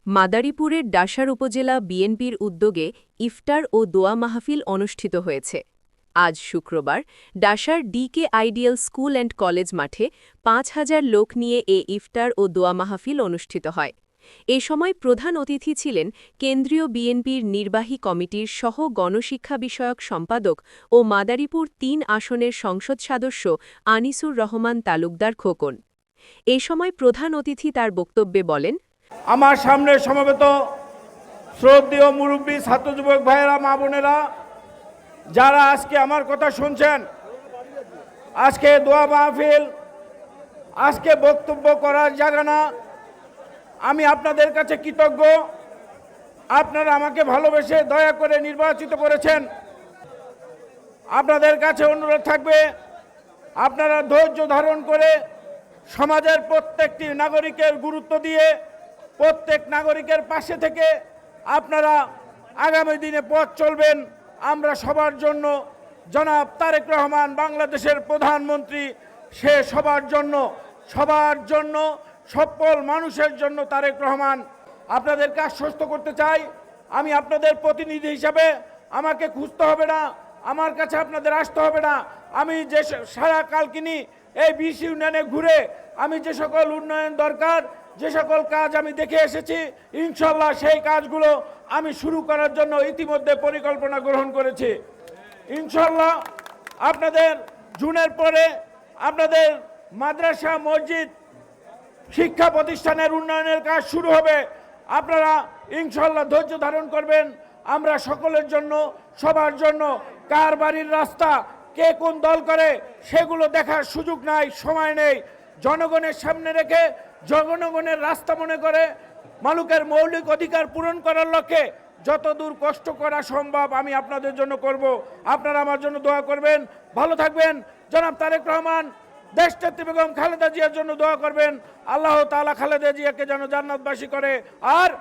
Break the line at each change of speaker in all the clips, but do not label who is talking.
মাদারীপুরের ডাসার উপজেলা বিএনপির উদ্যোগে ইফতার ও দোয়া মাহফিল অনুষ্ঠিত হয়েছে। আজ শুক্রবার Dasar DK ideal school and college মাঠে ৫,০০০ লোক নিয়ে এ ইফতার ও দোয়া মাহফিল অনুষ্ঠিত হয়। এ সময় প্রধান অতিথি ছিলেন কেন্দ্রীয় বিএনপির নির্বাহী কমিটির সহ গণশিক্ষা বিষয়ক সম্পাদক ও মাদারীপুর ৩ আসনের সংসদ সদস্য আনিসুর রহমান তালুকদার খোকন। এ সময় প্রধান অতিথি তার বক্তব্যে বলেন,
আমার সামনে সমবেত শ্রদ্ধেয় মুরব্বী ছাত্র যুবক ভাইয়েরা, মা বোনেরা, যারা আজকে আমার কথা শুনছেন, আজকে দোয়া মাহফিল, আজকে বক্তব্য করার জায়গা না। আমি আপনাদের কাছে কৃতজ্ঞ। আপনারা আমাকে ভালোবেসে দয়া করে নির্বাচিত করেছেন। আপনাদের কাছে অনুরোধ থাকবে, আপনারা ধৈর্য ধারণ করে সমাজের প্রত্যেকটি নাগরিকের গুরুত্ব দিয়ে প্রত্যেক নাগরিকের পাশে থেকে আপনারা আগামী দিনে পথ চলবেন। আমরা সবার জন্য, জনাব তারেক রহমান বাংলাদেশের প্রধানমন্ত্রী, সে সবার জন্য সকল মানুষের জন্য তারেক রহমান। আপনাদেরকে আশ্বস্ত করতে চাই, আমি আপনাদের প্রতিনিধি হিসাবে, আমাকে খুঁজতে হবে না, আমার কাছে আপনাদের আসতে হবে না। আমি যে সারা কালকিনি এই ২০ ইউনিয়নে ঘুরে আমি যে সকল উন্নয়ন দরকার, যে সকল কাজ আমি দেখে এসেছি, ইনশাল্লাহ সেই কাজগুলো আমি শুরু করার জন্য ইতিমধ্যে পরিকল্পনা গ্রহণ করেছি। ইনশাল্লাহ আপনাদের জুনের পরে আপনাদের মাদ্রাসা, মসজিদ, শিক্ষা প্রতিষ্ঠানের উন্নয়নের কাজ শুরু হবে। আপনারা ইনশাল্লাহ ধৈর্য ধারণ করবেন। আমরা সকলের জন্য, সবার জন্য, কার বাড়ির রাস্তা কে কোন দল করে সেগুলো দেখার সুযোগ নাই, সময় নেই। জনগণের সামনে রেখে জনগণের রাস্তা মনে করে মানুষের মৌলিক অধিকার পূরণ করার লক্ষ্যে যতদূর কষ্ট করা সম্ভব আমি আপনাদের জন্য করব। আপনারা আমার জন্য দোয়া করবেন। ভালো থাকবেন। জনাব তারেক রহমান, দেশনেত্রী বেগম খালেদা জিয়ার জন্য দোয়া করবেন। আল্লাহ তাআলা খালেদা জিয়াকে যেন জান্নাতবাসী করে, আর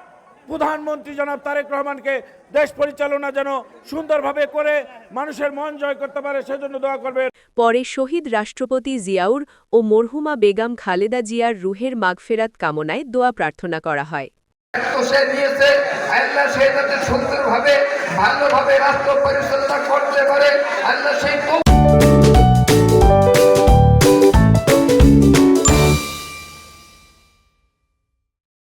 প্রধানমন্ত্রী জনাব তারেক রহমানকে দেশ পরিচালনা যেন সুন্দরভাবে করে মানুষের মন জয় করতে পারে, সেজন্য দোয়া করবেন।
পরে শহীদ রাষ্ট্রপতি জিয়াউর ও মরহুমা বেগম খালেদা জিয়ার রুহের মাগফেরাত কামনায় দোয়া প্রার্থনা করা হয়।
সুন্দরভাবে ভালোভাবে রাষ্ট্র পরিচালনা করতে পারে, আল্লাহ সেই